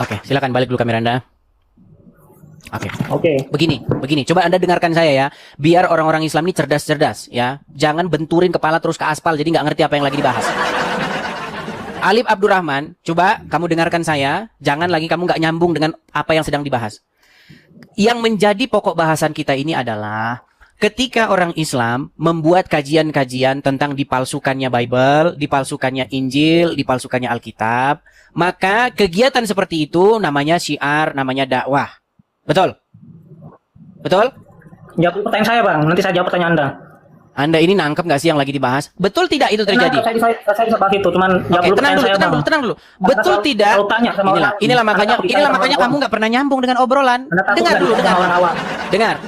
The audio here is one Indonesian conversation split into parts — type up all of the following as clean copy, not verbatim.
Oke, silakan balik dulu kamera Anda. Oke. Oke. Begini. Coba Anda dengarkan saya ya. Biar orang-orang Islam ini cerdas-cerdas ya. Jangan benturin kepala terus ke aspal jadi nggak ngerti apa yang lagi dibahas. Alif Abdurrahman, coba kamu dengarkan saya. Jangan lagi kamu nggak nyambung dengan apa yang sedang dibahas. Yang menjadi pokok bahasan kita ini adalah ketika orang Islam membuat kajian-kajian tentang dipalsukannya Bible, dipalsukannya Injil, dipalsukannya Alkitab, maka kegiatan seperti itu namanya syiar, namanya dakwah. Betul? Betul? Jawab pertanyaan saya, Bang. Nanti saya jawab pertanyaan Anda. Anda ini nangkep nggak sih yang lagi dibahas? Betul tidak itu terjadi? Saya bisa bahas itu, cuman jawab dulu pertanyaan saya, Bang. Tenang dulu. Betul tidak? Inilah makanya kamu nggak pernah nyambung dengan obrolan. Dengar dulu, dengar.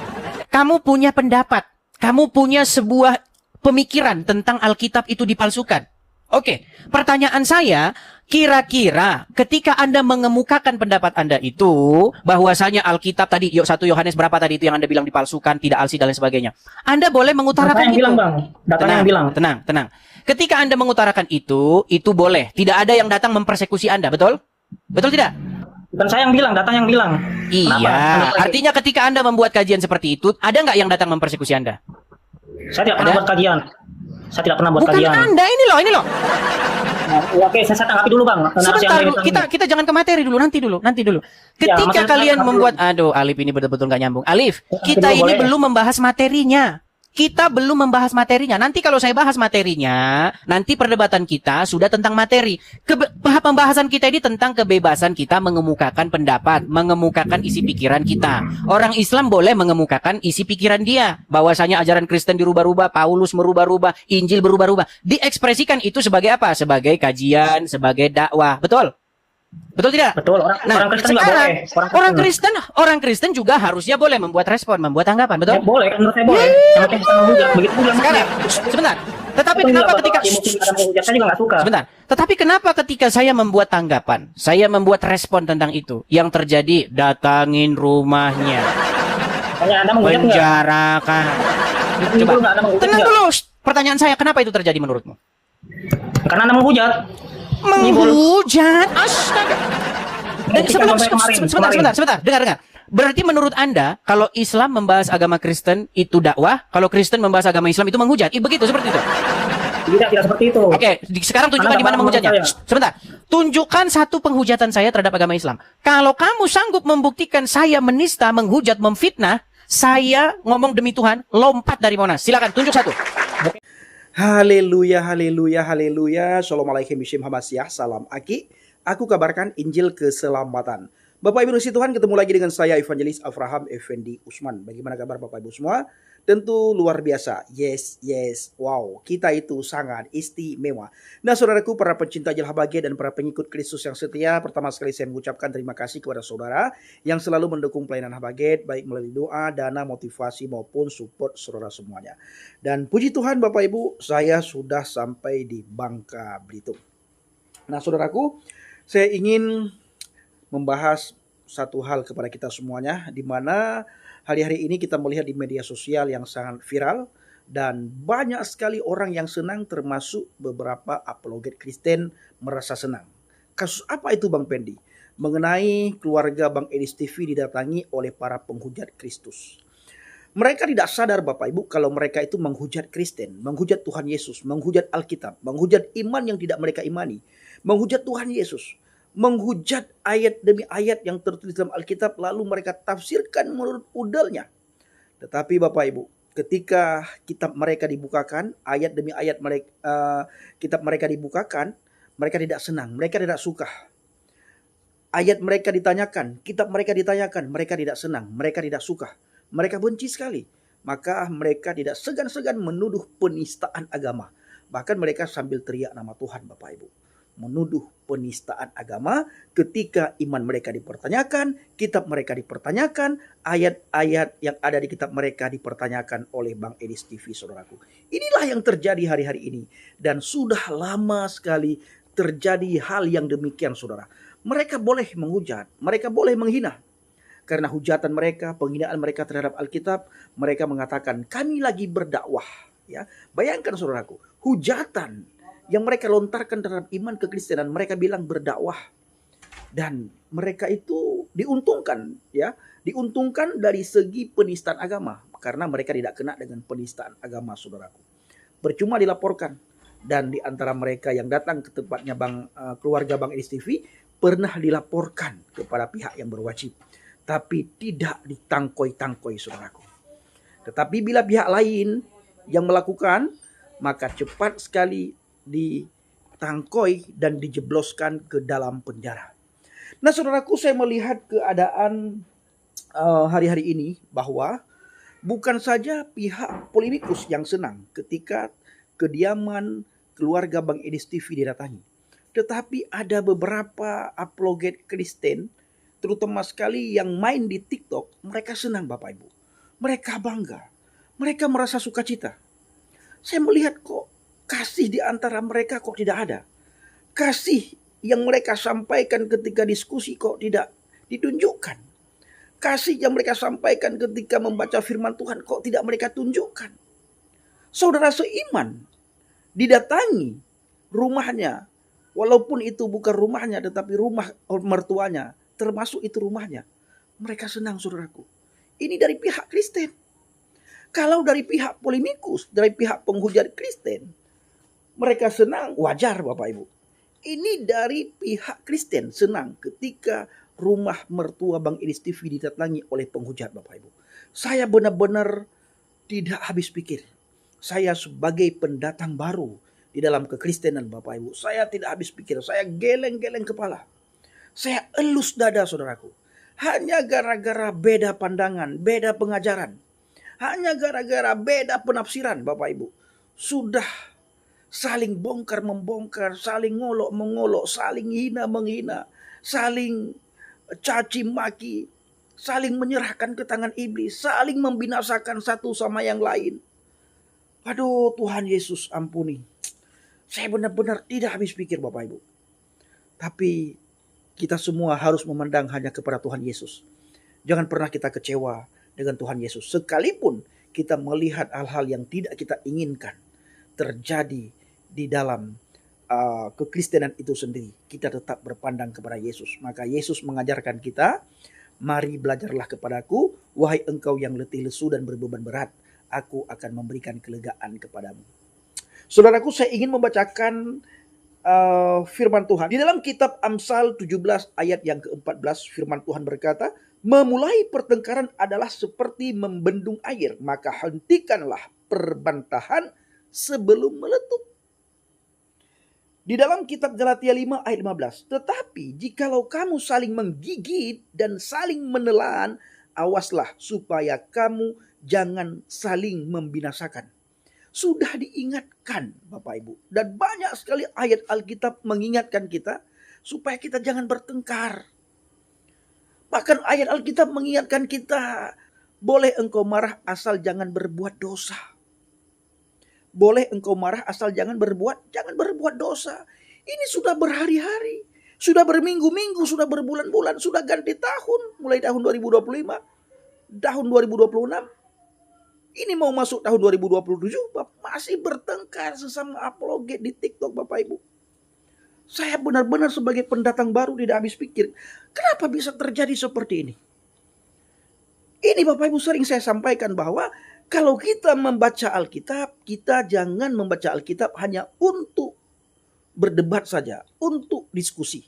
Kamu punya pendapat, kamu punya sebuah pemikiran tentang Alkitab itu dipalsukan. Oke, pertanyaan saya, kira-kira ketika Anda mengemukakan pendapat Anda itu, bahwasanya Alkitab tadi, 1 Yohanes berapa tadi itu yang Anda bilang dipalsukan, tidak alsi dan lain sebagainya. Anda boleh mengutarakan itu. Bilang, Bang. Datanya yang bilang. Tenang. Ketika Anda mengutarakan itu boleh. Tidak ada yang datang mempersekusi Anda, betul? Betul tidak? Bukan saya yang bilang, data yang bilang. Iya, artinya ketika Anda membuat kajian seperti itu, ada nggak yang datang mempersekusi Anda? Saya tidak pernah buat kajian. Saya tidak pernah buat kajian. Bukan Anda, ini loh. Oke, saya tanggapi dulu, Bang. Sebentar dulu, kita jangan ke materi dulu, nanti dulu. Ketika kalian membuat, aduh, Alif ini betul-betul nggak nyambung. Alif, kita ini belum membahas materinya. Nanti kalau saya bahas materinya, nanti perdebatan kita sudah tentang materi. Pembahasan kita ini tentang kebebasan kita mengemukakan pendapat, mengemukakan isi pikiran kita. Orang Islam boleh mengemukakan isi pikiran dia. Bahwasanya ajaran Kristen dirubah-rubah, Paulus merubah-rubah, Injil berubah-ubah. Diekspresikan itu sebagai apa? Sebagai kajian, sebagai dakwah. Betul? Betul tidak? Betul. Orang Kristen sekarang boleh. orang Kristen juga harusnya boleh membuat respon, membuat tanggapan, betul? Ya, boleh, kan menurut saya boleh. Begitu juga sekarang. Sebentar. Tetapi kenapa ketika saya juga nggak suka. Sebentar. Tetapi kenapa ketika saya membuat tanggapan, saya membuat respon tentang itu, yang terjadi datangin rumahnya, penjarakan. Coba. Tenang dulu. Pertanyaan saya, kenapa itu terjadi menurutmu? Karena Anda menghujat. Menghujat, astaga. Sebentar, dengar. Berarti menurut Anda, kalau Islam membahas agama Kristen itu dakwah, kalau Kristen membahas agama Islam itu menghujat. Begitu, seperti itu? Tidak seperti itu. Oke, sekarang tunjukkan di mana menghujatnya. Sebentar, tunjukkan satu penghujatan saya terhadap agama Islam. Kalau kamu sanggup membuktikan saya menista, menghujat, memfitnah, saya ngomong demi Tuhan, lompat dari Monas. Silakan, tunjuk satu. Haleluya. Assalamualaikum Hamasyah. Salam Aki. Aku kabarkan Injil keselamatan. Bapak Ibu Nusi Tuhan, ketemu lagi dengan saya Evangelis Avraham Effendi Usman. Bagaimana kabar Bapak Ibu semua? Tentu luar biasa. Yes. Wow, kita itu sangat istimewa. Nah saudaraku, para pencinta Jil Habagai dan para pengikut Kristus yang setia, pertama sekali saya mengucapkan terima kasih kepada saudara yang selalu mendukung pelayanan Habagai, baik melalui doa, dana, motivasi maupun support saudara semuanya. Dan puji Tuhan Bapak Ibu, saya sudah sampai di Bangka Belitung. Nah saudaraku, saya ingin membahas satu hal kepada kita semuanya, di mana hari-hari ini kita melihat di media sosial yang sangat viral dan banyak sekali orang yang senang, termasuk beberapa apologet Kristen merasa senang. Kasus apa itu Bang Pendi? Mengenai keluarga Bang Edis TV didatangi oleh para penghujat Kristus. Mereka tidak sadar Bapak Ibu kalau mereka itu menghujat Kristen, menghujat Tuhan Yesus, menghujat Alkitab, menghujat iman yang tidak mereka imani, menghujat Tuhan Yesus, menghujat ayat demi ayat yang tertulis dalam Alkitab, lalu mereka tafsirkan menurut udalnya. Tetapi Bapak Ibu, ketika kitab mereka dibukakan, ayat demi ayat kitab mereka dibukakan, mereka tidak senang, mereka tidak suka. Ayat mereka ditanyakan, kitab mereka ditanyakan, mereka tidak senang, mereka tidak suka. Mereka benci sekali. Maka mereka tidak segan-segan menuduh penistaan agama. Bahkan mereka sambil teriak nama Tuhan Bapak Ibu. Menuduh penistaan agama ketika iman mereka dipertanyakan, kitab mereka dipertanyakan, ayat-ayat yang ada di kitab mereka dipertanyakan oleh Bang Edis TV, saudaraku. Inilah yang terjadi hari-hari ini. Dan sudah lama sekali terjadi hal yang demikian, saudara. Mereka boleh menghujat, mereka boleh menghina. Karena hujatan mereka, penghinaan mereka terhadap Alkitab, mereka mengatakan kami lagi berdakwah. Ya, bayangkan saudaraku, hujatan yang mereka lontarkan terhadap iman kekristenan, mereka bilang berdakwah. Dan mereka itu diuntungkan, ya, diuntungkan dari segi penistaan agama karena mereka tidak kena dengan penistaan agama, saudaraku. Percuma dilaporkan, dan di antara mereka yang datang ke tempatnya keluarga Bang Edis TV pernah dilaporkan kepada pihak yang berwajib, tapi tidak ditangkoi-tangkoi, saudaraku. Tetapi bila pihak lain yang melakukan, maka cepat sekali ditangkoi dan dijebloskan ke dalam penjara. Nah, saudaraku, saya melihat keadaan hari-hari ini bahwa bukan saja pihak Polemikus yang senang ketika kediaman keluarga Bang Edis TV didatangi, tetapi ada beberapa apologet Kristen, terutama sekali yang main di TikTok, mereka senang, Bapak Ibu. Mereka bangga, mereka merasa sukacita. Saya melihat kok kasih di antara mereka kok tidak ada. Kasih yang mereka sampaikan ketika diskusi kok tidak ditunjukkan. Kasih yang mereka sampaikan ketika membaca firman Tuhan kok tidak mereka tunjukkan. Saudara seiman didatangi rumahnya, walaupun itu bukan rumahnya tetapi rumah mertuanya, termasuk itu rumahnya. Mereka senang, saudaraku. Ini dari pihak Kristen. Kalau dari pihak Polemikus, dari pihak penghujat Kristen, mereka senang, wajar, Bapak Ibu. Ini dari pihak Kristen senang ketika rumah mertua Bang Edis TV didatangi oleh penghujat, Bapak Ibu. Saya benar-benar tidak habis pikir. Saya sebagai pendatang baru di dalam kekristenan, Bapak Ibu, saya tidak habis pikir. Saya geleng-geleng kepala. Saya elus dada, saudaraku. Hanya gara-gara beda pandangan, beda pengajaran. Hanya gara-gara beda penafsiran, Bapak Ibu. Sudah saling bongkar-membongkar, saling ngolok-mengolok, saling hina-menghina, saling caci maki, saling menyerahkan ke tangan iblis, saling membinasakan satu sama yang lain. Aduh, Tuhan Yesus ampuni. Saya benar-benar tidak habis pikir, Bapak Ibu. Tapi kita semua harus memandang hanya kepada Tuhan Yesus. Jangan pernah kita kecewa dengan Tuhan Yesus. Sekalipun kita melihat hal-hal yang tidak kita inginkan terjadi di dalam kekristenan itu sendiri, kita tetap berpandang kepada Yesus. Maka Yesus mengajarkan kita, mari belajarlah kepadaku, wahai engkau yang letih lesu dan berbeban berat, aku akan memberikan kelegaan kepadamu. Saudaraku, saya ingin membacakan firman Tuhan. Di dalam kitab Amsal 17 ayat yang ke-14, firman Tuhan berkata, memulai pertengkaran adalah seperti membendung air, maka hentikanlah perbantahan sebelum meletup. Di dalam kitab Galatia 5 ayat 15, tetapi jikalau kamu saling menggigit dan saling menelan, awaslah supaya kamu jangan saling membinasakan. Sudah diingatkan, Bapak Ibu, dan banyak sekali ayat Alkitab mengingatkan kita supaya kita jangan bertengkar. Bahkan ayat Alkitab mengingatkan kita, boleh engkau marah asal jangan berbuat dosa. Boleh engkau marah asal jangan berbuat dosa. Ini sudah berhari-hari, sudah berminggu-minggu, sudah berbulan-bulan, sudah ganti tahun, mulai tahun 2025, tahun 2026. Ini mau masuk tahun 2027, masih bertengkar sesama apologet di TikTok, Bapak Ibu. Saya benar-benar sebagai pendatang baru tidak habis pikir, kenapa bisa terjadi seperti ini? Ini Bapak Ibu sering saya sampaikan bahwa kalau kita membaca Alkitab, kita jangan membaca Alkitab hanya untuk berdebat saja, untuk diskusi.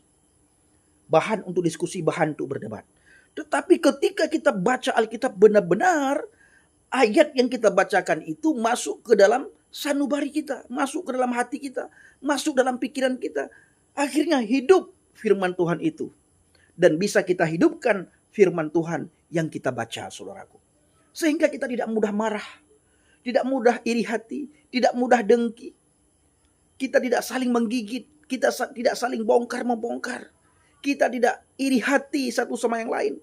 Bahan untuk diskusi, bahan untuk berdebat. Tetapi ketika kita baca Alkitab benar-benar, ayat yang kita bacakan itu masuk ke dalam sanubari kita, masuk ke dalam hati kita, masuk dalam pikiran kita. Akhirnya hidup firman Tuhan itu. Dan bisa kita hidupkan firman Tuhan yang kita baca, saudaraku. Sehingga kita tidak mudah marah, tidak mudah iri hati, tidak mudah dengki. Kita tidak saling menggigit, kita tidak saling bongkar-membongkar. Kita tidak iri hati satu sama yang lain.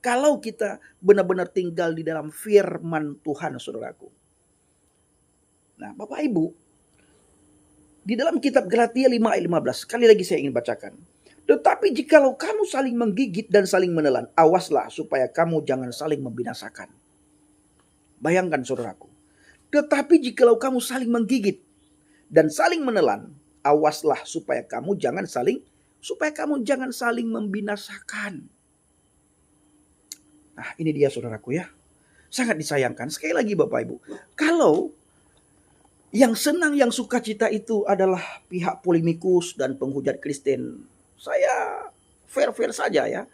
Kalau kita benar-benar tinggal di dalam firman Tuhan, saudaraku. Nah, Bapak Ibu, di dalam kitab Galatia 5 ayat 15, sekali lagi saya ingin bacakan. Tetapi jikalau kamu saling menggigit dan saling menelan, awaslah supaya kamu jangan saling membinasakan. Bayangkan, saudaraku. Tetapi jikalau kamu saling menggigit dan saling menelan, awaslah supaya kamu jangan saling supaya kamu jangan saling membinasakan. Nah, ini dia saudaraku ya. Sangat disayangkan. Sekali lagi Bapak Ibu, kalau yang senang, yang sukacita itu adalah pihak polemikus dan penghujat Kristen, saya fair-fair saja ya.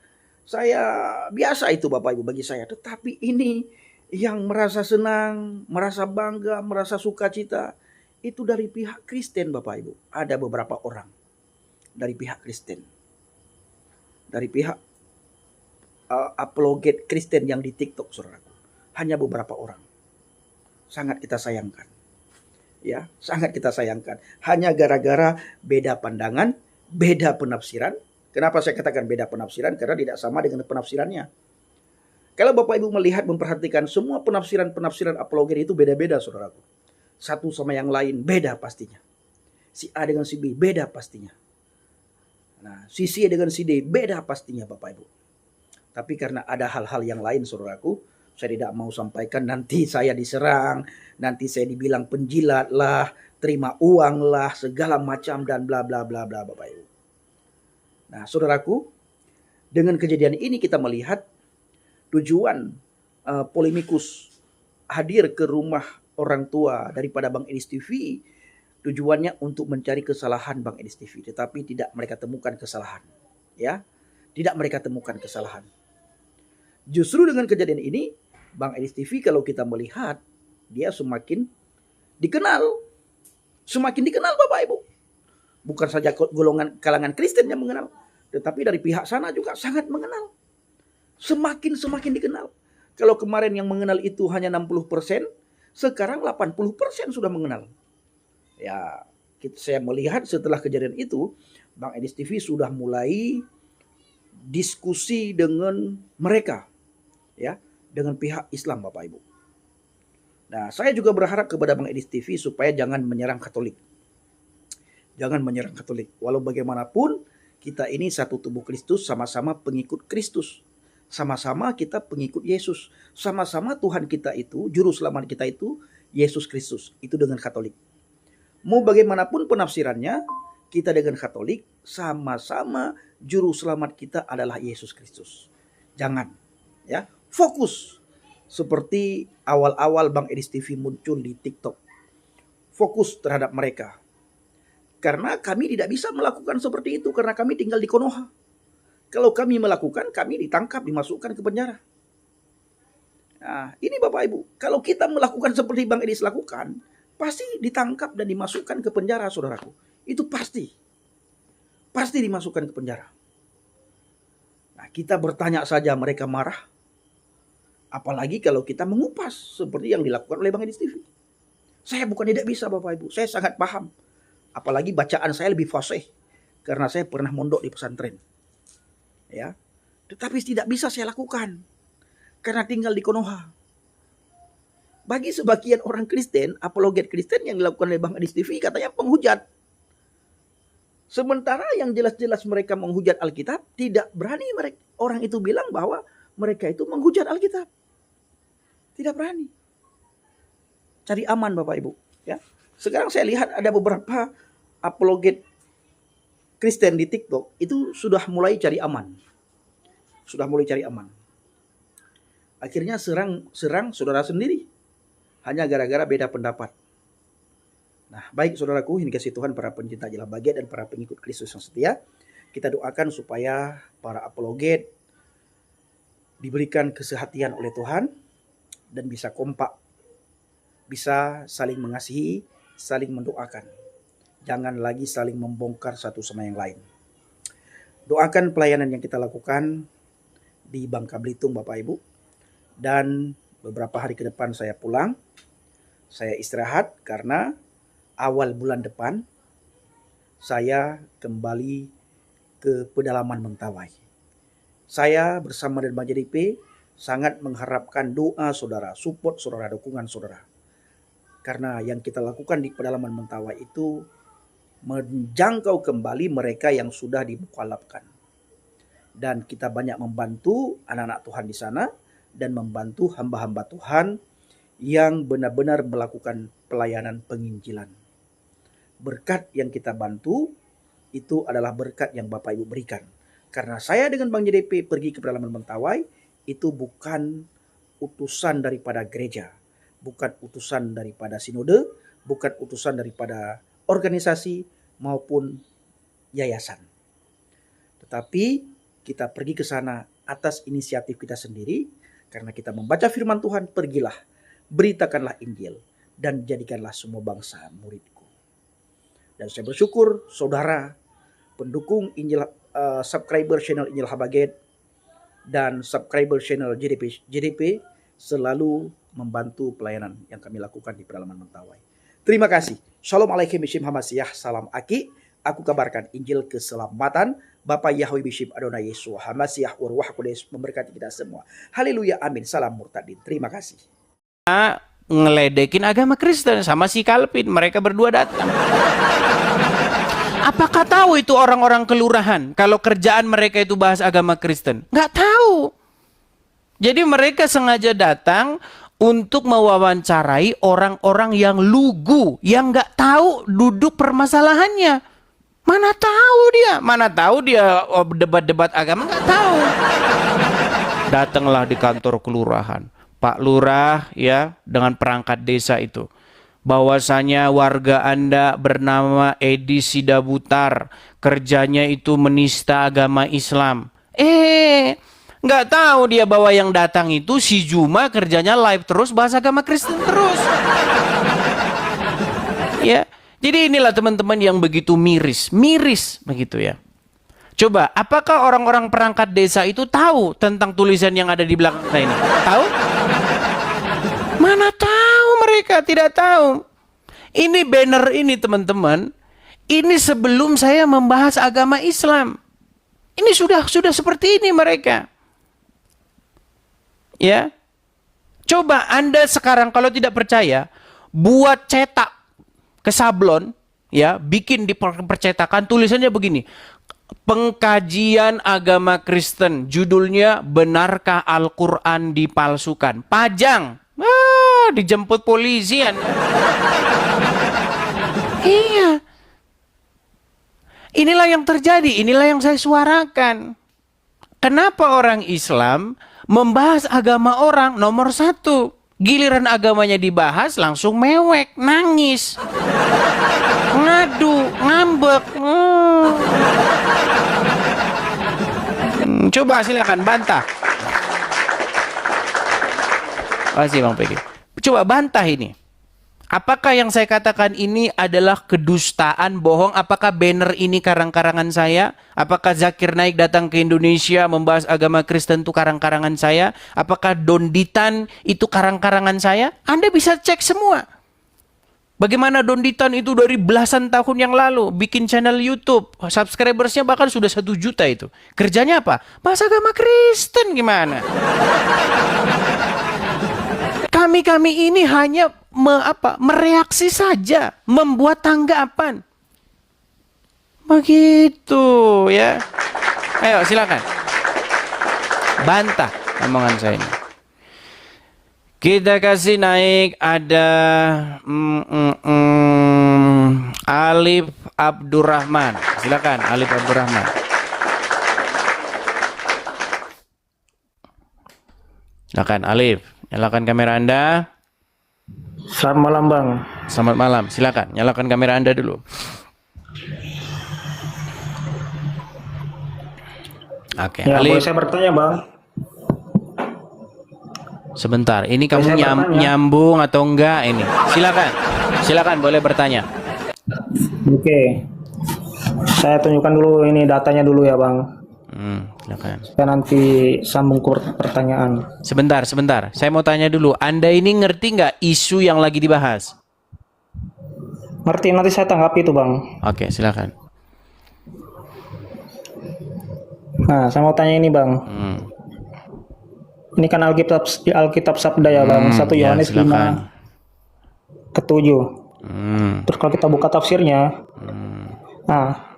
Saya biasa itu Bapak Ibu bagi saya. Tetapi ini yang merasa senang, merasa bangga, merasa sukacita, itu dari pihak Kristen Bapak Ibu. Ada beberapa orang dari pihak Kristen. Dari pihak apologet Kristen yang di TikTok saudaraku. Hanya beberapa orang. Sangat kita sayangkan. Ya, sangat kita sayangkan. Hanya gara-gara beda pandangan, beda penafsiran. Kenapa saya katakan beda penafsiran? Karena tidak sama dengan penafsirannya. Kalau Bapak Ibu melihat, memperhatikan, semua penafsiran apologet itu beda-beda saudaraku. Satu sama yang lain beda pastinya. Si A dengan si B beda pastinya. Nah, si C dengan si D beda pastinya Bapak Ibu. Tapi karena ada hal-hal yang lain saudaraku, saya tidak mau sampaikan, nanti saya diserang, nanti saya dibilang penjilat lah, terima uang lah, segala macam dan bla bla bla bla Bapak Ibu. Nah saudaraku, dengan kejadian ini kita melihat tujuan polemikus hadir ke rumah orang tua daripada Bang Edis TV, tujuannya untuk mencari kesalahan Bang Edis TV, tetapi tidak mereka temukan kesalahan. Ya, tidak mereka temukan kesalahan. Justru dengan kejadian ini, Bang Edis TV kalau kita melihat, dia semakin dikenal. Semakin dikenal Bapak Ibu. Bukan saja golongan kalangan Kristen yang mengenal, tetapi dari pihak sana juga sangat mengenal. Semakin dikenal. Kalau kemarin yang mengenal itu hanya 60%, sekarang 80% sudah mengenal. Ya, saya melihat setelah kejadian itu, Bang Edis TV sudah mulai diskusi dengan mereka. Ya, dengan pihak Islam Bapak Ibu. Nah, saya juga berharap kepada Bang Edis TV supaya jangan menyerang Katolik. Jangan menyerang Katolik. Walau bagaimanapun, kita ini satu tubuh Kristus, sama-sama pengikut Kristus. Sama-sama kita pengikut Yesus. Sama-sama Tuhan kita itu, juru selamat kita itu, Yesus Kristus. Itu dengan Katolik. Mau bagaimanapun penafsirannya, kita dengan Katolik, sama-sama juru selamat kita adalah Yesus Kristus. Jangan, ya. Fokus seperti awal-awal Bang Edis TV muncul di TikTok. Fokus terhadap mereka. Karena kami tidak bisa melakukan seperti itu karena kami tinggal di Konoha. Kalau kami melakukan, kami ditangkap, dimasukkan ke penjara. Nah, ini Bapak Ibu, kalau kita melakukan seperti Bang Edis lakukan, pasti ditangkap dan dimasukkan ke penjara saudaraku. Itu pasti. Pasti dimasukkan ke penjara. Nah, kita bertanya saja mereka marah. Apalagi kalau kita mengupas seperti yang dilakukan oleh Bang Edis TV. Saya bukan tidak bisa Bapak Ibu. Saya sangat paham. Apalagi bacaan saya lebih fasih. Karena saya pernah mondok di pesantren. Ya, tetapi tidak bisa saya lakukan. Karena tinggal di Konoha. Bagi sebagian orang Kristen, apologet Kristen yang dilakukan oleh Bang Edis TV katanya penghujat. Sementara yang jelas-jelas mereka menghujat Alkitab, tidak berani orang itu bilang bahwa mereka itu menghujat Alkitab. Tidak berani. Cari aman Bapak Ibu. Ya. Sekarang saya lihat ada beberapa apologet Kristen di TikTok itu sudah mulai cari aman. Sudah mulai cari aman. Akhirnya serang saudara sendiri. Hanya gara-gara beda pendapat. Nah, baik saudaraku, ini kasih Tuhan para pencinta jelah bahagia dan para pengikut Kristus yang setia. Kita doakan supaya para apologet diberikan kesehatan oleh Tuhan dan bisa kompak, bisa saling mengasihi, saling mendoakan. Jangan lagi saling membongkar satu sama yang lain. Doakan pelayanan yang kita lakukan di Bangka Belitung Bapak Ibu. Dan beberapa hari ke depan saya pulang. Saya istirahat karena awal bulan depan saya kembali ke pedalaman Mentawai. Saya bersama dengan JDP sangat mengharapkan doa saudara, support saudara, dukungan saudara. Karena yang kita lakukan di pedalaman Mentawai itu menjangkau kembali mereka yang sudah dibukalapkan. Dan kita banyak membantu anak-anak Tuhan di sana dan membantu hamba-hamba Tuhan yang benar-benar melakukan pelayanan penginjilan. Berkat yang kita bantu, itu adalah berkat yang Bapak Ibu berikan. Karena saya dengan Bang JDP pergi ke pedalaman Mentawai, itu bukan utusan daripada gereja, bukan utusan daripada sinode, bukan utusan daripada organisasi maupun yayasan. Tetapi kita pergi ke sana atas inisiatif kita sendiri, karena kita membaca firman Tuhan, pergilah, beritakanlah Injil, dan jadikanlah semua bangsa muridku. Dan saya bersyukur saudara pendukung Injil, subscriber channel Injil Habaget dan subscriber channel JDP selalu membantu pelayanan yang kami lakukan di pedalaman Mentawai. Terima kasih. Shalom alaikum Bishim Hamasiah. Salam Aki. Aku kabarkan Injil keselamatan. Bapak Yahweh Bishim Adonai Yesus Hamasiah Urwah Kudus memberkati kita semua. Haleluya. Amin. Salam murtadin. Terima kasih. Ngeledekin agama Kristen sama si Calvin, mereka berdua datang. Apakah tahu itu orang-orang kelurahan kalau kerjaan mereka itu bahas agama Kristen? Nggak tahu. Jadi mereka sengaja datang untuk mewawancarai orang-orang yang lugu, yang nggak tahu duduk permasalahannya. Mana tahu dia debat-debat agama, nggak tahu. Datanglah di kantor kelurahan, Pak Lurah ya, dengan perangkat desa itu, bahwasanya warga Anda bernama Edi Sidabutar, kerjanya itu menista agama Islam. Nggak tahu dia bahwa yang datang itu si Juma, kerjanya live terus bahas agama Kristen terus. Ya, jadi inilah teman-teman yang begitu miris begitu ya. Coba, apakah orang-orang perangkat desa itu tahu tentang tulisan yang ada di belakang kita ini? Tahu? Mana tahu, mereka tidak tahu. Ini banner ini teman-teman, ini sebelum saya membahas agama Islam. Ini sudah seperti ini mereka. Ya. Coba Anda sekarang kalau tidak percaya, buat cetak ke sablon, ya, bikin di percetakan, tulisannya begini. Pengkajian agama Kristen, judulnya benarkah Al-Quran dipalsukan? Pajang. Dijemput polisian. Iya. Inilah yang terjadi, inilah yang saya suarakan. Kenapa orang Islam membahas agama orang nomor satu? Giliran agamanya dibahas langsung mewek, nangis, ngadu, ngambek. Coba silakan bantah. Makasih Bang Pegi. Coba bantah ini. Apakah yang saya katakan ini adalah kedustaan, bohong? Apakah banner ini karang-karangan saya? Apakah Zakir Naik datang ke Indonesia membahas agama Kristen itu karang-karangan saya? Apakah Donditan itu karang-karangan saya? Anda bisa cek semua. Bagaimana Donditan itu dari belasan tahun yang lalu bikin channel YouTube, subscribersnya bahkan sudah 1 juta itu. Kerjanya apa? Bahas agama Kristen gimana? Kami ini hanya mereaksi saja, membuat tanggapan. Begitu ya. Ayo silakan. Bantah omongan saya ini. Kita kasih naik ada Alif Abdurrahman. Silakan Alif Abdurrahman. Silakan Alif. Nyalakan kamera Anda. Selamat malam Bang. Selamat malam. Silakan nyalakan kamera Anda dulu. Oke, Ya, Alif. boleh saya bertanya Bang? Sebentar, ini kamu Saya bertanya. nyambung atau enggak ini? Silakan boleh bertanya. Oke. Saya tunjukkan dulu ini datanya dulu ya Bang. Silakan. Saya nanti sambung ke pertanyaan. Sebentar. Saya mau tanya dulu. Anda ini ngerti nggak isu yang lagi dibahas? Ngerti, nanti saya tanggapi itu Bang. Oke, silakan. Nah, saya mau tanya ini Bang. Ini kan Alkitab Sabda ya Bang. 1 Ya, Yohanes 5 silakan. ke 7. Terus kalau kita buka tafsirnya, nah,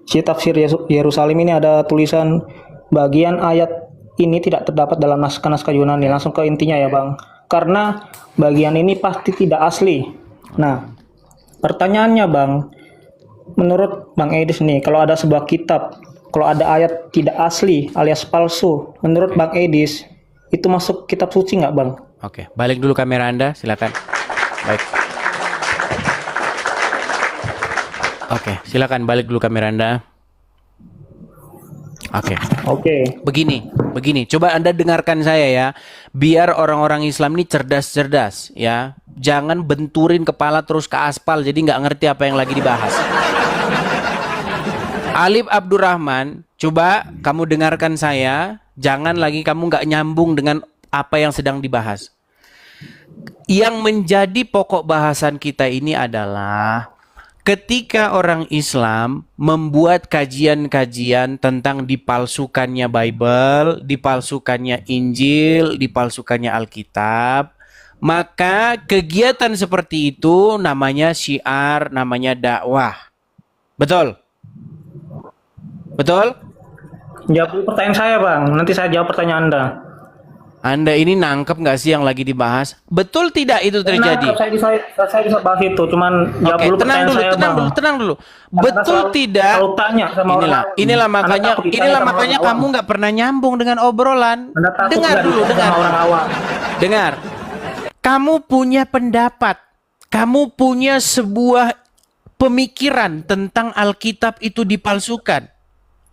si tafsir Yerusalem ini ada tulisan bagian ayat ini tidak terdapat dalam naskah-naskah Yunani. Langsung ke intinya ya Bang. Karena bagian ini pasti tidak asli. Nah, pertanyaannya Bang, menurut Bang Edis nih, kalau ada sebuah kitab, kalau ada ayat tidak asli alias palsu, menurut Bang Edis, itu masuk kitab suci nggak, Bang? Oke, balik dulu kamera Anda, silakan. Baik. Oke, silakan balik dulu kamera Anda. Oke. Begini. Coba Anda dengarkan saya ya. Biar orang-orang Islam ini cerdas-cerdas ya. Jangan benturin kepala terus ke aspal, jadi nggak ngerti apa yang lagi dibahas. Alif Abdurrahman, coba kamu dengarkan saya. Jangan lagi kamu nggak nyambung dengan apa yang sedang dibahas. Yang menjadi pokok bahasan kita ini adalah ketika orang Islam membuat kajian-kajian tentang dipalsukannya Bible, dipalsukannya Injil, dipalsukannya Alkitab, maka kegiatan seperti itu namanya syiar, namanya dakwah. Betul? Betul? Jawab dulu pertanyaan saya, Bang. Nanti saya jawab pertanyaan Anda. Anda ini nangkep nggak sih yang lagi dibahas? Betul tidak itu terjadi? Saya bisa bahas itu, cuman jawab dulu pertanyaan saya, Bang. Tenang dulu. Betul tidak? Kalau tanya sama inilah makanya kamu nggak pernah nyambung dengan obrolan. Dengar dulu, orang awam. Dengar. Kamu punya pendapat, kamu punya sebuah pemikiran tentang Alkitab itu dipalsukan.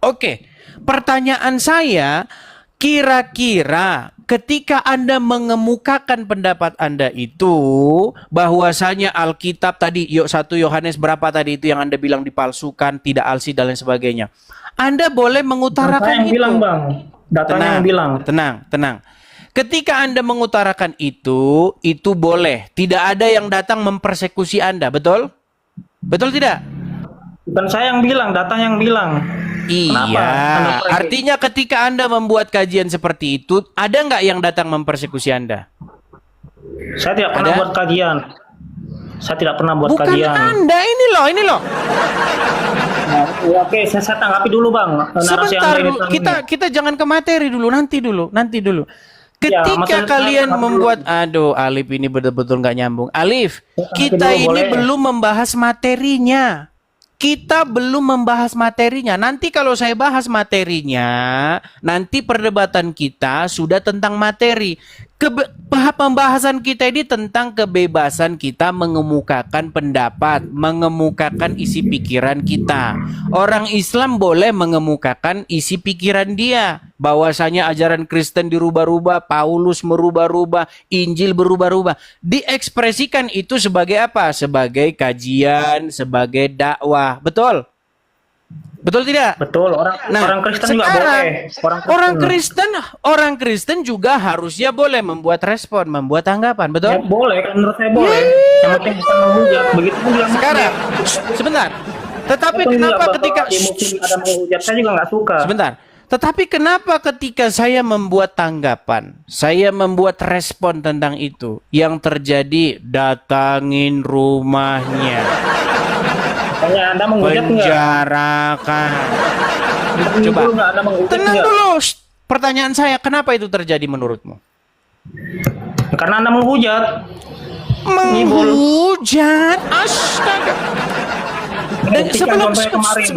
Oke, pertanyaan saya, kira-kira ketika Anda mengemukakan pendapat Anda itu bahwasanya Alkitab tadi 1 Yohanes berapa tadi itu yang Anda bilang dipalsukan, tidak alsi dan lain sebagainya. Anda boleh mengutarakan itu. Bilang, Bang. Datanya yang bilang. Tenang. Ketika Anda mengutarakan itu boleh. Tidak ada yang datang mempersekusi Anda, betul? Betul tidak? Bukan saya yang bilang, datanya yang bilang. Iya, artinya ketika Anda membuat kajian seperti itu, ada nggak yang datang mempersekusi Anda? Saya tidak pernah buat kajian. Saya tidak pernah buat kajian. Bukan Anda, ini loh. Nah, oke, saya tanggapi dulu, Bang. Sebentar dulu, kita jangan ke materi dulu, nanti dulu. Ketika kalian membuat, Alif ini betul-betul nggak nyambung. Alif, kita ini belum membahas materinya. Nanti kalau saya bahas materinya, nanti perdebatan kita sudah tentang materi. Pembahasan kita ini tentang kebebasan kita mengemukakan pendapat, mengemukakan isi pikiran kita. Orang Islam boleh mengemukakan isi pikiran dia. Bahwasanya ajaran Kristen dirubah-rubah, Paulus merubah-rubah, Injil berubah-rubah. Diekspresikan itu sebagai apa? Sebagai kajian, sebagai dakwah. Betul? Betul tidak? Betul. Orang Kristen juga boleh. Orang Kristen juga harusnya boleh membuat respon, membuat tanggapan, betul? Ya, boleh, menurut saya boleh. Yang penting bukan menghujat. Begitu pun dia sekarang, sebentar. Tetapi kenapa ketika ada menghujat, saya juga nggak suka. Sebentar. Tetapi kenapa ketika saya membuat tanggapan, saya membuat respon tentang itu, yang terjadi datangin rumahnya, Anda menghujat penjarakan. Coba, tenang dulu. Pertanyaan saya, kenapa itu terjadi menurutmu? Karena Anda menghujat. Menghujat? Astaga.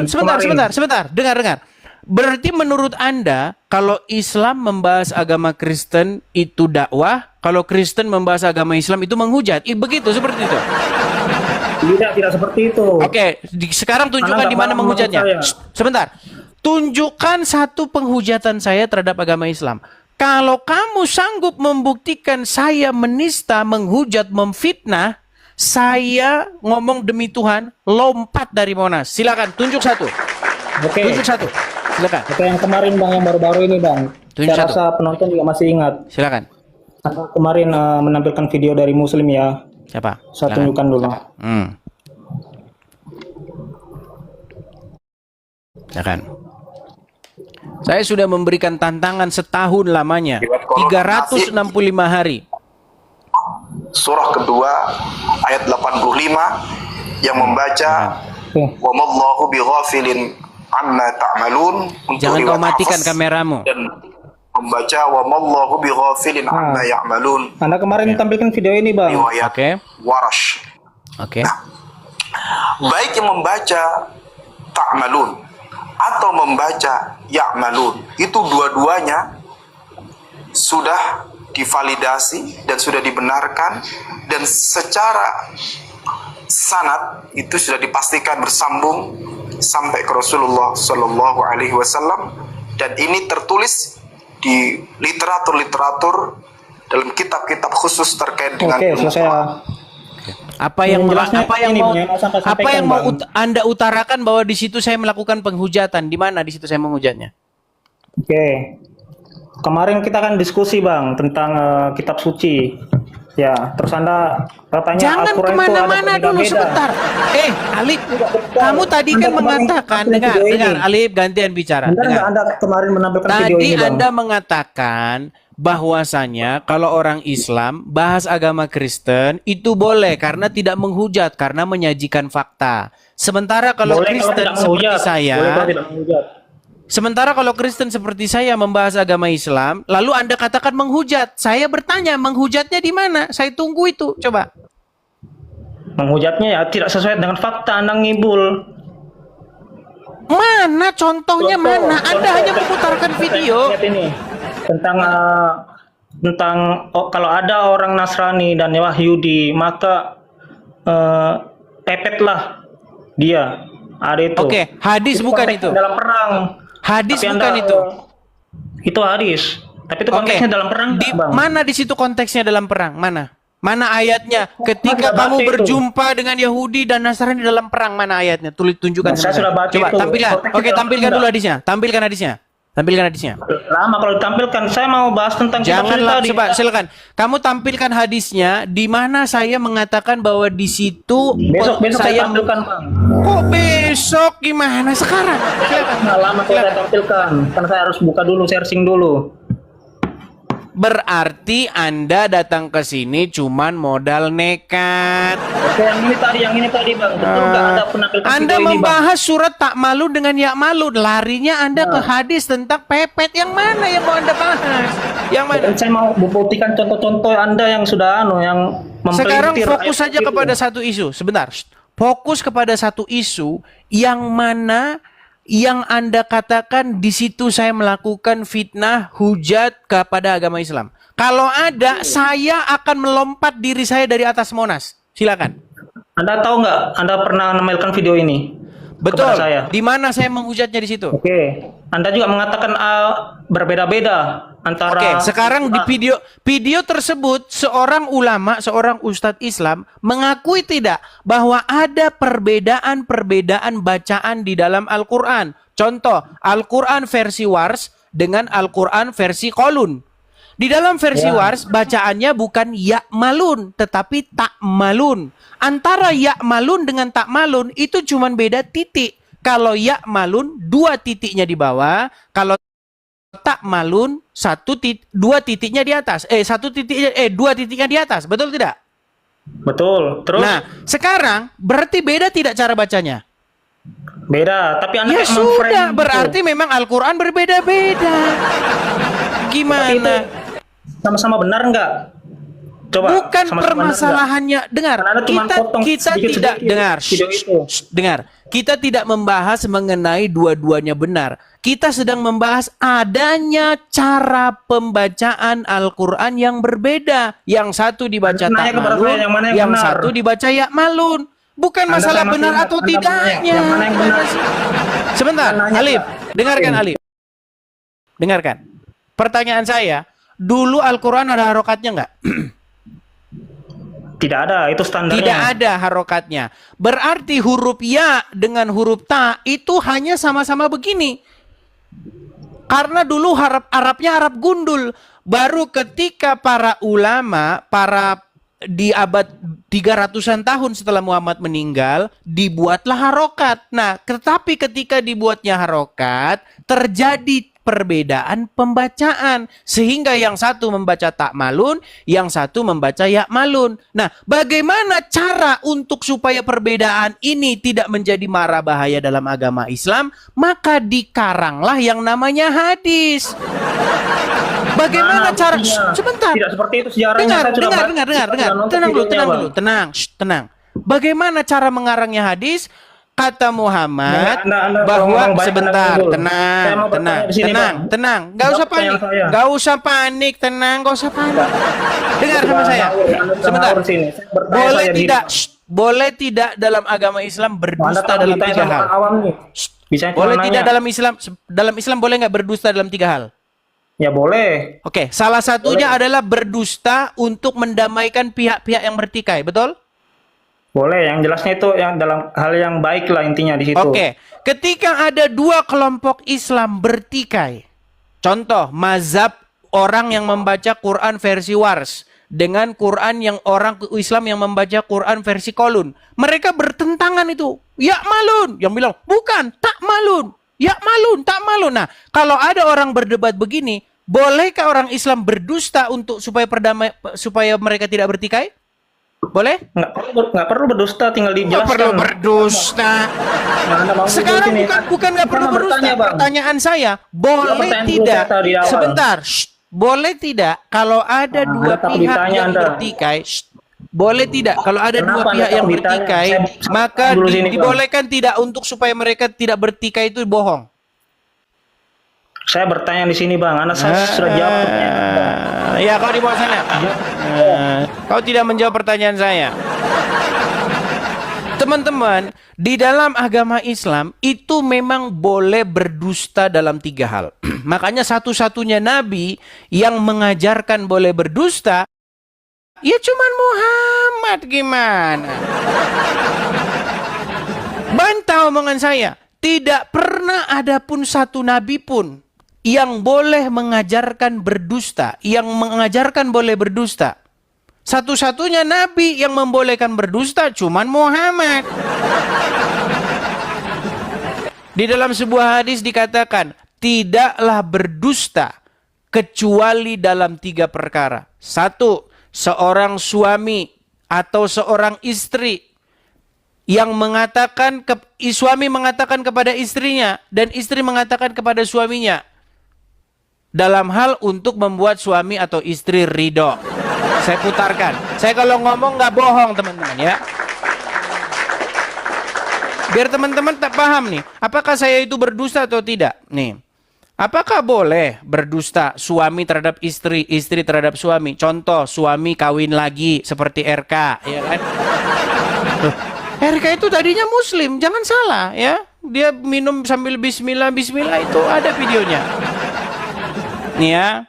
Sebentar. Dengar. Berarti menurut Anda, kalau Islam membahas agama Kristen itu dakwah, kalau Kristen membahas agama Islam itu menghujat. Begitu, seperti itu. Tidak seperti itu. Oke, sekarang tunjukkan di mana menghujatnya. Sebentar. Tunjukkan satu penghujatan saya terhadap agama Islam. Kalau kamu sanggup membuktikan saya menista, menghujat, memfitnah, saya ngomong demi Tuhan, lompat dari Monas. Silakan, tunjuk satu. Oke. Tunjuk satu. Silakan. Oke, yang kemarin, Bang, yang baru-baru ini, Bang. Tunjuk saya satu. rasa penonton juga masih ingat. Silakan. Kemarin menampilkan video dari Muslim ya. Siapa? Saya tunjukkan dulu. Silakan. Saya sudah memberikan tantangan setahun lamanya, 365 hari. Surah kedua ayat 85 yang membaca wa mallahu bighafilin amma ta'malun. Jangan kau matikan kameramu. Dan membaca wa mallahu bighafilin amma ya'malun. Anda kemarin tampilkan video ini, Bang. Riwayat Oke. Warash. Oke. Nah, baik yang membaca ta'malun atau membaca ya'malun, itu dua-duanya sudah divalidasi dan sudah dibenarkan, dan secara sanad itu sudah dipastikan bersambung sampai ke Rasulullah Shallallahu Alaihi Wasallam, dan ini tertulis di literatur dalam kitab-kitab khusus terkait dengan Oke, selesai ya. Apa yang Jelasnya ini, Bang, yang mau sampai apa yang sampaikan, mau Bang. Anda utarakan bahwa di situ saya melakukan penghujatan? Di mana di situ saya menghujatnya? Oke. Kemarin kita kan diskusi, Bang, tentang kitab suci. Ya, terus Anda katanya Jangan Al-Quran itu ada kemana-mana dulu berbeda-beda. sebentar. Alif, kamu tadi Anda kan kemarin mengatakan, menampilkan dengar, video dengar, ini. Alif gantian bicara. Benar nggak Dengar. Anda kemarin menampilkan video Tadi ini, Bang? Anda mengatakan bahwasanya kalau orang Islam bahas agama Kristen itu boleh karena tidak menghujat, karena menyajikan fakta. Sementara kalau Boleh Kristen tidak seperti menghujat. saya, Boleh kalau tidak menghujat. sementara kalau Kristen seperti saya membahas agama Islam, lalu Anda katakan menghujat. Saya bertanya, menghujatnya di mana? Saya tunggu itu. Coba. Menghujatnya ya tidak sesuai dengan fakta, Anda ngibul. Mana contohnya mana? Anda hanya memutarkan video. Lihat ini tentang kalau ada orang Nasrani dan Yahudi, maka pepetlah dia. Ada itu. Oke, hadis bukan itu. Dalam perang. Hadis Tapi bukan Anda, itu. Itu hadis. Tapi itu Oke. konteksnya dalam perang, Di Bang. mana di situ konteksnya dalam perang? Mana? Mana ayatnya? Ketika Anda baca kamu itu. berjumpa dengan Yahudi dan Nasrani dalam perang, mana ayatnya? Tunjukkan. Nah, saya sama sudah baca Coba itu. tampilkan. Konteksnya Oke, dalam tampilkan perang, dulu enggak? hadisnya. Tampilkan hadisnya. Tampilkan hadisnya. Lama kalau ditampilkan. Saya mau bahas tentang kitab suci Janganlah, tadi. coba silakan. Kamu tampilkan hadisnya di mana saya mengatakan bahwa di situ Besok saya saya tampilkan, Bang. Kok besok gimana sekarang? Silakan. Nah, lama kalau saya tampilkan. Karena saya harus buka dulu, searching dulu. Berarti Anda datang ke sini cuman modal nekat. Oke, yang ini tadi, Bang. Betul nggak Anda penampilkan Anda video ini, Bang? membahas surat tak malu dengan ya malu. Larinya Anda ke hadis tentang pepet. Yang mana yang mau Anda bahas? Yang mana? Dan saya mau membuktikan contoh-contoh Anda yang sudah yang Sekarang mempelintir fokus ayat saja itu. kepada satu isu. Sebentar. Fokus kepada satu isu yang mana yang Anda katakan di situ saya melakukan fitnah, hujat kepada agama Islam. Kalau ada, saya akan melompat diri saya dari atas Monas. Silakan. Anda tahu nggak? Anda pernah menampilkan video ini? Betul. Kepada saya. Di mana saya menghujatnya di situ? Oke. Anda juga mengatakan berbeda-beda antara. Oke, sekarang di video tersebut seorang ulama, seorang ustadz Islam mengakui tidak bahwa ada perbedaan-perbedaan bacaan di dalam Al-Qur'an. Contoh, Al-Qur'an versi Wars dengan Al-Qur'an versi Qalun. Di dalam versi Wars bacaannya bukan ya'malun tetapi ta'malun. Antara ya'malun dengan ta'malun itu cuma beda titik. Kalau ya'malun 2 titiknya di bawah, kalau ta'malun 2 titiknya di atas. 2 titiknya di atas. Betul tidak? Betul. Terus? Nah, sekarang berarti beda tidak cara bacanya? Beda. Tapi Anda Ya kayak memframe sudah, gitu. berarti memang Al-Qur'an berbeda-beda. Gimana? Sama-sama benar nggak? Coba. Bukan sama-sama permasalahannya. Dengar, Karena Anda cuma potong kita sedikit-sedikit tidak dengar. video itu. Dengar, kita tidak membahas mengenai dua-duanya benar. Kita sedang membahas adanya cara pembacaan Al-Qur'an yang berbeda. Yang satu dibaca Anda nanya kepada ta'malun, saya yang mana yang yang benar. satu dibaca ya'malun. Bukan Anda masalah sama benar saya, atau Anda tidaknya. bertanya, yang mana yang benar? Sebentar, Anda nanya, Alif, Pak. dengarkan Alif. Dengarkan. Pertanyaan saya, dulu Al-Qur'an ada harokatnya nggak? Tidak ada, itu standarnya. Tidak ada harokatnya. Berarti huruf ya dengan huruf ta itu hanya sama-sama begini. Karena dulu Arabnya Arab gundul. Baru ketika para ulama, di abad 300-an tahun setelah Muhammad meninggal, dibuatlah harokat. Nah, tetapi ketika dibuatnya harokat, terjadi perbedaan pembacaan. Sehingga yang satu membaca ta'malun, yang satu membaca ya'malun. Nah, bagaimana cara untuk supaya perbedaan ini tidak menjadi mara bahaya dalam agama Islam? Maka dikaranglah yang namanya hadis. Bagaimana cara? buktinya? Sebentar. Tidak seperti itu sejarahnya. Dengar, Saya sudah dengar, baca. dengar. Saya sudah nonton Tenang dulu, videonya, tenang Bang. dulu. Tenang. Bagaimana cara mengarangnya hadis? Kata Muhammad Anda bahwa ngomong baik, sebentar, Anda dulu. Saya tenang, mau bertanya di sini, Bang. tenang, nggak Jawab usah panik, pertanyaan saya. nggak usah panik, tenang, nggak usah panik. Dengar sama saya, sebentar. Boleh tidak, boleh tidak dalam agama Islam berdusta dalam 3 hal? Boleh tidak dalam Islam boleh nggak berdusta dalam 3 hal? Ya boleh. Oke, salah satunya adalah berdusta untuk mendamaikan pihak-pihak yang bertikai, betul? Boleh, yang jelasnya itu yang dalam hal yang baik lah intinya di situ. Oke, ketika ada 2 kelompok Islam bertikai, contoh mazhab orang yang membaca Quran versi wars dengan Quran yang orang Islam yang membaca Quran versi kolun, mereka bertentangan itu. Ya malun, yang bilang bukan, tak malun. Ya malun, tak malun. Nah, kalau ada orang berdebat begini, bolehkah orang Islam berdusta untuk supaya mereka tidak bertikai? Boleh? Nggak perlu berdusta, tinggal dijelaskan. Nggak perlu berdusta. Sekarang bukan nggak perlu berdusta. Pertanyaan saya, boleh tidak? Sebentar. Boleh tidak kalau ada 2 pihak yang bertikai? Boleh tidak kalau ada 2 pihak yang bertikai, maka dibolehkan tidak untuk supaya mereka tidak bertikai itu bohong? Saya bertanya di sini, Bang. Saya sudah jawab pertanyaan. Ya, kau di bawah sana. Kau tidak menjawab pertanyaan saya. Teman-teman, di dalam agama Islam itu memang boleh berdusta dalam 3 hal. Makanya satu-satunya nabi yang mengajarkan boleh berdusta ya cuman Muhammad. Gimana? Bantah omongan saya. Tidak pernah ada pun satu nabi pun yang boleh mengajarkan berdusta, yang mengajarkan boleh berdusta. Satu-satunya nabi yang membolehkan berdusta cuman Muhammad. Di dalam sebuah hadis dikatakan, tidaklah berdusta kecuali dalam 3 perkara. 1, seorang suami atau seorang istri yang mengatakan, suami mengatakan kepada istrinya dan istri mengatakan kepada suaminya dalam hal untuk membuat suami atau istri ridho. Saya putarkan. Saya kalau ngomong nggak bohong teman-teman ya. Biar teman-teman tak paham nih. Apakah saya itu berdusta atau tidak? Nih. Apakah boleh berdusta suami terhadap istri, istri terhadap suami? Contoh, suami kawin lagi seperti RK, ya kan? Loh, RK itu tadinya muslim, jangan salah ya. Dia minum sambil bismillah, bismillah itu ada videonya. Nih ya,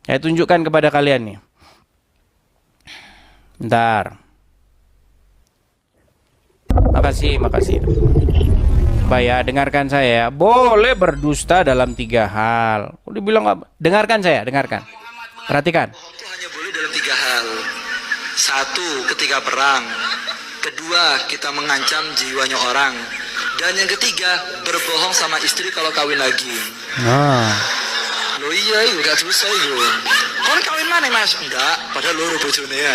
saya tunjukkan kepada kalian nih. Bentar. Makasih. Supaya dengarkan saya. Boleh berdusta dalam 3 hal. Udah bilang apa? Dengarkan saya, dengarkan. Perhatikan. Bohong itu hanya boleh dalam 3 hal. 1, ketika perang. 2, kita mengancam jiwanya orang. Dan yang ketiga, berbohong sama istri kalau kawin lagi. Loh iya, gak susah itu. Kau kawin mana mas? Enggak, padahal loro bojone ya.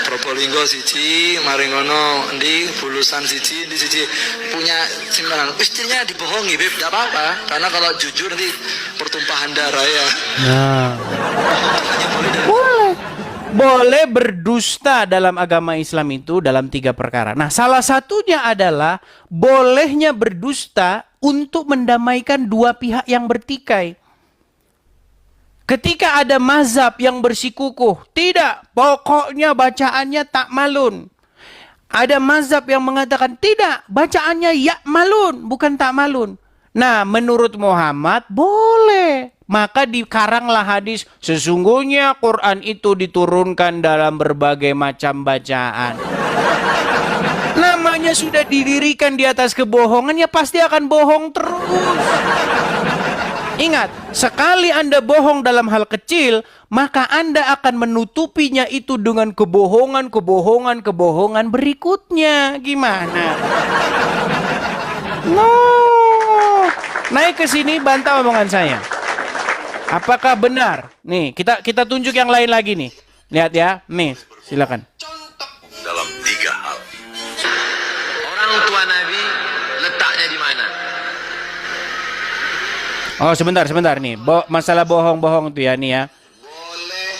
Probolinggo siji, Maringono, di Bulusan siji, di siji punya simpenan. Istrinya dibohongi, Beb, enggak apa-apa. Karena kalau jujur nanti pertumpahan darah ya. Boleh berdusta dalam agama Islam itu dalam 3 perkara. Nah, salah satunya adalah bolehnya berdusta untuk mendamaikan 2 pihak yang bertikai. Ketika ada mazhab yang bersikukuh, tidak, pokoknya bacaannya tak malun. Ada mazhab yang mengatakan, tidak, bacaannya ya malun, bukan tak malun. Nah, menurut Muhammad, boleh. Maka dikaranglah hadis, sesungguhnya Quran itu diturunkan dalam berbagai macam bacaan. Namanya sudah didirikan di atas kebohongan, ya pasti akan bohong terus. Ingat, sekali Anda bohong dalam hal kecil, maka Anda akan menutupinya itu dengan kebohongan berikutnya. Gimana? No. Naik ke sini, bantah omongan saya. Apakah benar? Nih, kita tunjuk yang lain lagi nih. Lihat ya. Nih, silakan. Dalam 3 hal. Orang tua Nabi letaknya di mana? Oh, sebentar nih. Masalah bohong-bohong itu ya nih ya. Boleh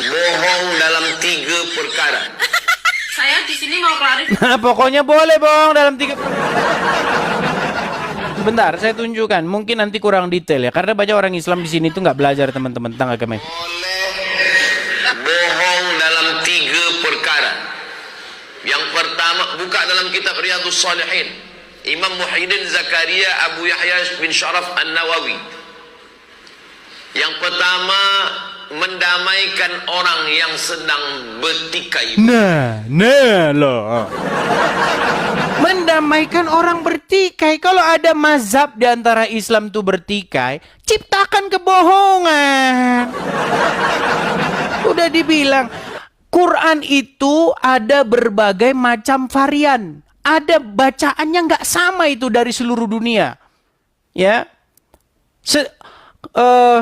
bohong dalam 3 perkara. di sini mau klarifikasi. Nah, pokoknya boleh, Bong, dalam 3 Sebentar, saya tunjukkan. Mungkin nanti kurang detail ya, karena banyak orang Islam di sini tuh nggak belajar teman-teman tentang agama. Bohong dalam 3 perkara. Yang pertama, buka dalam kitab Riyadhus Shalihin, Imam Muhyiddin Zakaria Abu Yahya bin Syaraf An-Nawawi. Yang pertama, mendamaikan orang yang sedang bertikai. Nah loh. Mendamaikan orang bertikai. Kalau ada mazhab di antara Islam tuh bertikai, ciptakan kebohongan. Udah dibilang, Quran itu ada berbagai macam varian. Ada bacaannya nggak sama itu dari seluruh dunia. Ya.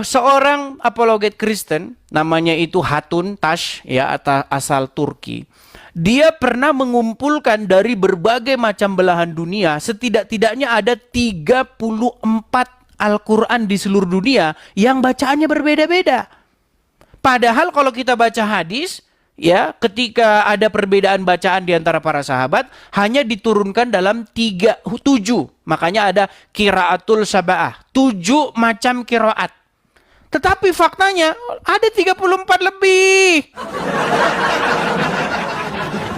Seorang apologet Kristen, namanya itu Hatun Tash, ya, asal Turki. Dia pernah mengumpulkan dari berbagai macam belahan dunia, setidak-tidaknya ada 34 Al-Quran di seluruh dunia yang bacaannya berbeda-beda. Padahal kalau kita baca hadis, ya, ketika ada perbedaan bacaan di antara para sahabat, hanya diturunkan dalam 7. Makanya ada qiraatul sab'ah, 7 macam qiraat. Tetapi faktanya ada 34 lebih.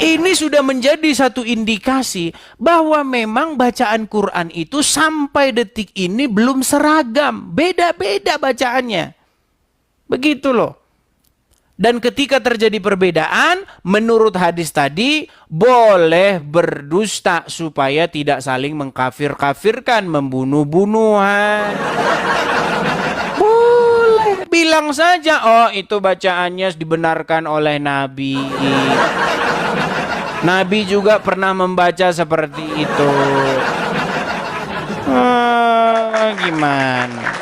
Ini sudah menjadi satu indikasi bahwa memang bacaan Quran itu sampai detik ini belum seragam. Beda-beda bacaannya. Begitu loh. Dan ketika terjadi perbedaan, menurut hadis tadi, boleh berdusta supaya tidak saling mengkafir-kafirkan, membunuh-bunuhan. Boleh. Bilang saja, oh itu bacaannya dibenarkan oleh Nabi. Nabi juga pernah membaca seperti itu. Gimana?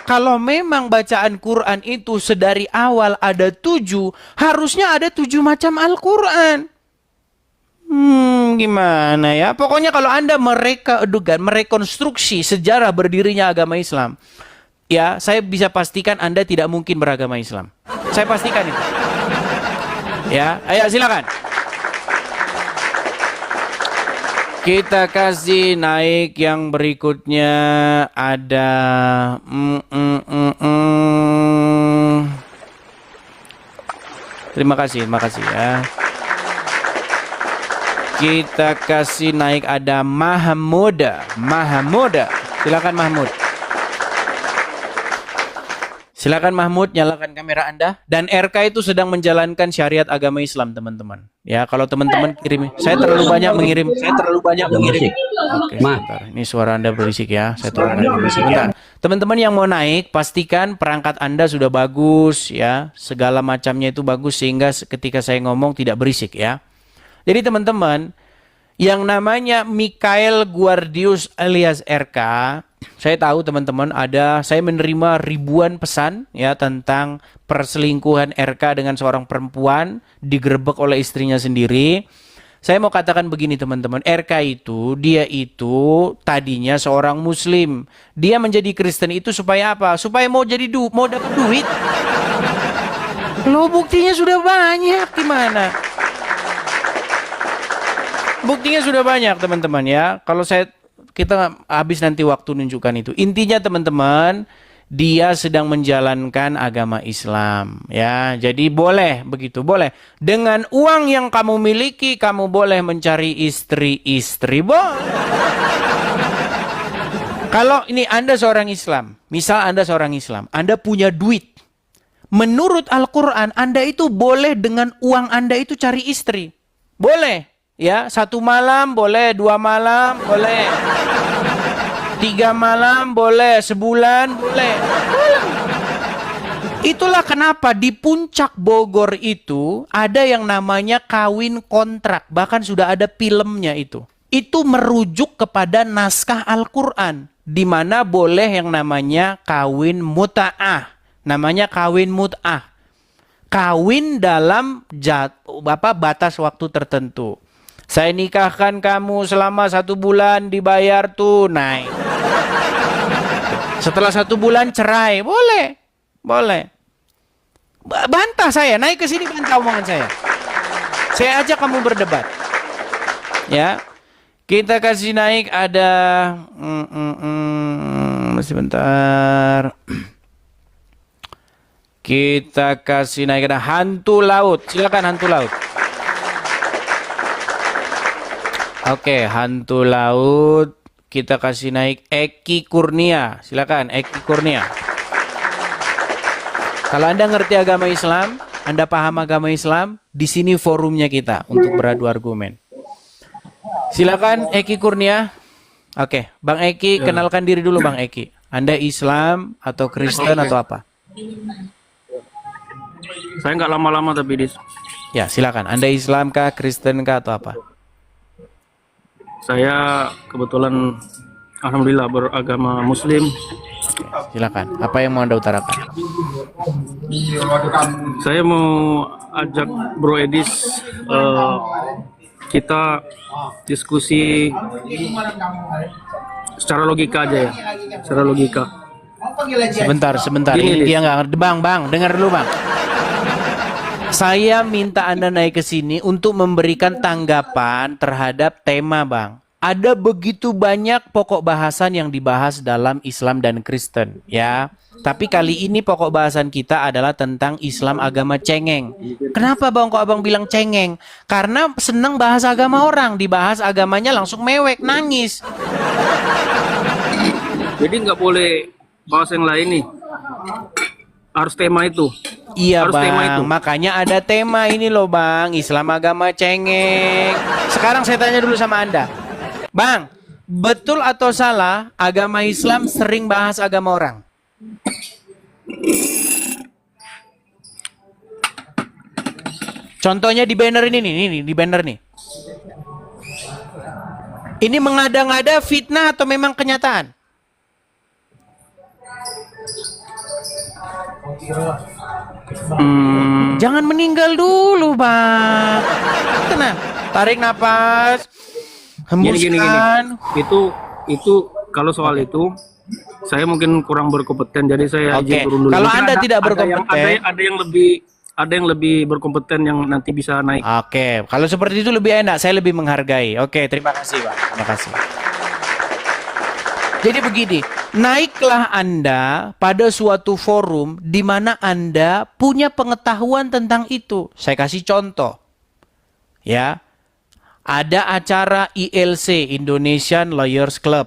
Kalau memang bacaan Quran itu sedari awal ada 7, harusnya ada 7 macam Al-Quran. Gimana ya? Pokoknya kalau Anda merekonstruksi sejarah berdirinya agama Islam, ya, saya bisa pastikan Anda tidak mungkin beragama Islam. Saya pastikan itu. Ya, ayo silakan. Kita kasih naik yang berikutnya, ada Terima kasih ya. Kita kasih naik, ada Mahmuda. Silakan Mahmud. Silakan Mahmud, nyalakan kamera Anda. Dan RK itu sedang menjalankan syariat agama Islam, teman-teman. Ya, kalau teman-teman kirim, saya terlalu banyak mengirim. Oke, sebentar. Ini suara Anda berisik ya. Saya turunkan berisik. Bentar. Teman-teman yang mau naik, pastikan perangkat Anda sudah bagus ya. Segala macamnya itu bagus sehingga ketika saya ngomong tidak berisik ya. Jadi teman-teman, yang namanya Mikhail Guardius alias RK, saya tahu teman-teman saya menerima ribuan pesan ya tentang perselingkuhan RK dengan seorang perempuan, digerebek oleh istrinya sendiri. Saya mau katakan begini teman-teman, RK dia itu tadinya seorang muslim. Dia menjadi Kristen itu supaya apa? Supaya mau dapat duit. Loh, buktinya sudah banyak, gimana? Buktinya sudah banyak teman-teman ya. Kalau kita habis nanti waktu nunjukkan itu. Intinya teman-teman, dia sedang menjalankan agama Islam ya. Jadi boleh begitu, boleh. Dengan uang yang kamu miliki, kamu boleh mencari istri-istri, boleh. Kalau ini Anda seorang Islam, misal Anda seorang Islam, Anda punya duit. Menurut Al-Quran, Anda itu boleh dengan uang Anda itu cari istri. Boleh. Ya, 1 malam boleh, 2 malam boleh, 3 malam boleh, sebulan boleh. Itulah kenapa di Puncak Bogor itu ada yang namanya kawin kontrak. Bahkan sudah ada filmnya itu. Itu merujuk kepada naskah Al-Quran. Di mana boleh yang namanya kawin mut'ah. Namanya kawin mut'ah. Kawin dalam batas waktu tertentu. Saya nikahkan kamu selama 1 bulan dibayar tunai. Setelah 1 bulan cerai, boleh. Bantah saya, naik ke sini bantah omongan saya. Saya ajak kamu berdebat. Ya. Kita kasih naik ada sebentar. Kita kasih naik ada hantu laut. Silakan hantu laut. Oke, hantu laut. Kita kasih naik Eki Kurnia. Silakan Eki Kurnia. Kalau Anda ngerti agama Islam, Anda paham agama Islam, di sini forumnya kita untuk beradu argumen. Silakan Eki Kurnia. Oke, Bang Eki, kenalkan diri dulu Bang Eki. Anda Islam atau Kristen atau apa? Saya nggak lama-lama tapi Ya, silakan. Anda Islam kah, Kristen kah atau apa? saya kebetulan alhamdulillah beragama Muslim. Silakan. Apa yang mau Anda utarakan? Saya mau ajak Bro Edis kita diskusi secara logika aja ya, secara logika. Sebentar. Gini, Ini dia nggak ngerti. Bang, dengar dulu Bang. Saya minta Anda naik ke sini untuk memberikan tanggapan terhadap tema, Bang. Ada begitu banyak pokok bahasan yang dibahas dalam Islam dan Kristen, ya. Tapi kali ini pokok bahasan kita adalah tentang Islam agama cengeng. Kenapa Bang kok Abang bilang cengeng? Karena senang bahas agama orang, dibahas agamanya langsung mewek, nangis. Jadi nggak boleh bahas yang lain nih. Harus tema itu. Iya Harus tema itu. Bang, makanya ada tema ini loh Bang, Islam agama cengeng. Sekarang saya tanya dulu sama Anda. Bang, betul atau salah agama Islam sering bahas agama orang? Contohnya di banner ini nih, di banner nih. Ini mengada-ngada fitnah atau memang kenyataan? Jangan meninggal dulu, Bang. Tenang, tarik napas, hembuskan. Itu kalau soal itu saya mungkin kurang berkompeten, jadi saya izin turun dulu. Kalau Mungkin Anda tidak berkompeten, ada yang lebih berkompeten yang nanti bisa naik. Oke, kalau seperti itu lebih enak, saya lebih menghargai. Oke, terima kasih, Pak. Terima kasih. Jadi begini, naiklah Anda pada suatu forum di mana Anda punya pengetahuan tentang itu. Saya kasih contoh. Ya. Ada acara ILC, Indonesian Lawyers Club,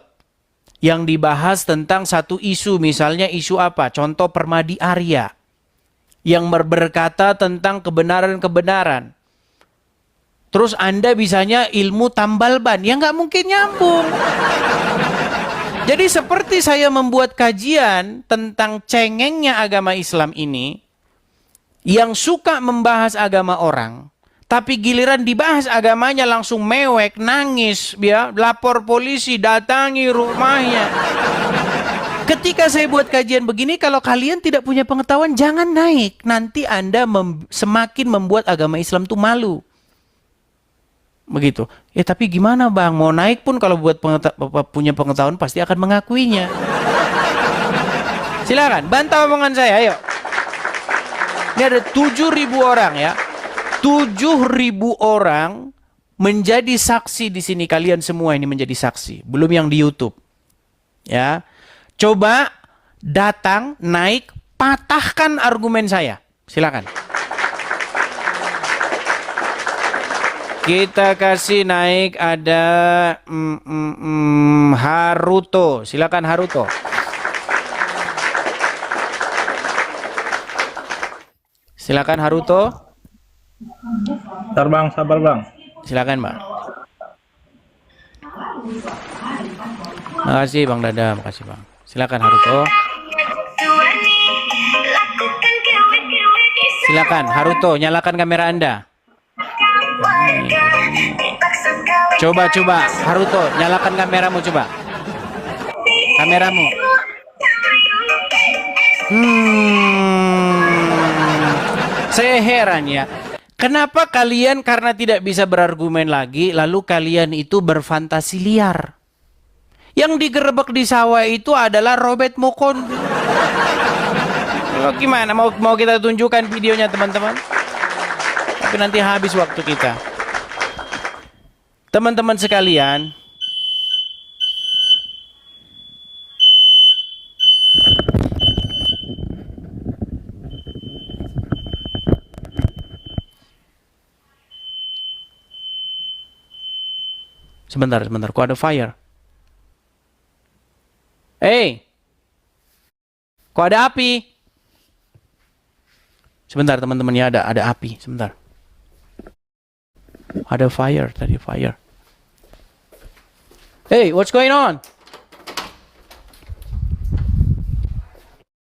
yang dibahas tentang satu isu, misalnya isu apa? Contoh Permadi Arya, yang berkata tentang kebenaran-kebenaran. Terus Anda bisanya ilmu tambal ban, ya nggak mungkin nyambung. Jadi seperti saya membuat kajian tentang cengengnya agama Islam ini, yang suka membahas agama orang, tapi giliran dibahas agamanya langsung mewek, nangis, ya, lapor polisi, datangi rumahnya. Ketika saya buat kajian begini, kalau kalian tidak punya pengetahuan, jangan naik. Nanti Anda semakin membuat agama Islam itu malu. Begitu. Tapi gimana Bang? Mau naik pun kalau buat punya pengetahuan pasti akan mengakuinya. Silakan, bantah omongan saya, ayo. Ini ada 7.000 orang ya. 7.000 orang menjadi saksi di sini. Kalian semua ini menjadi saksi. Belum yang di YouTube. Ya. Coba datang, naik, patahkan argumen saya. Silakan. Kita kasih naik ada Haruto. Silakan Haruto. Silakan Haruto. Sabar bang. Silakan Bang. Makasih Bang Dada, makasih Bang. Silakan Haruto. Silakan Haruto, nyalakan kamera Anda. Coba Haruto, nyalakan kameramu coba. Kameramu. Saya heran ya. Kenapa kalian karena tidak bisa berargumen lagi, lalu kalian itu berfantasi liar? Yang digerebek di sawah itu adalah Robert Mokondi. Kalau gimana? Mau kita tunjukkan videonya teman-teman? Tapi nanti habis waktu kita. Teman-teman sekalian, sebentar, kok ada fire? Kok ada api? Sebentar teman-teman ya, ada api, sebentar. Ada fire tadi, fire. Hey, what's going on?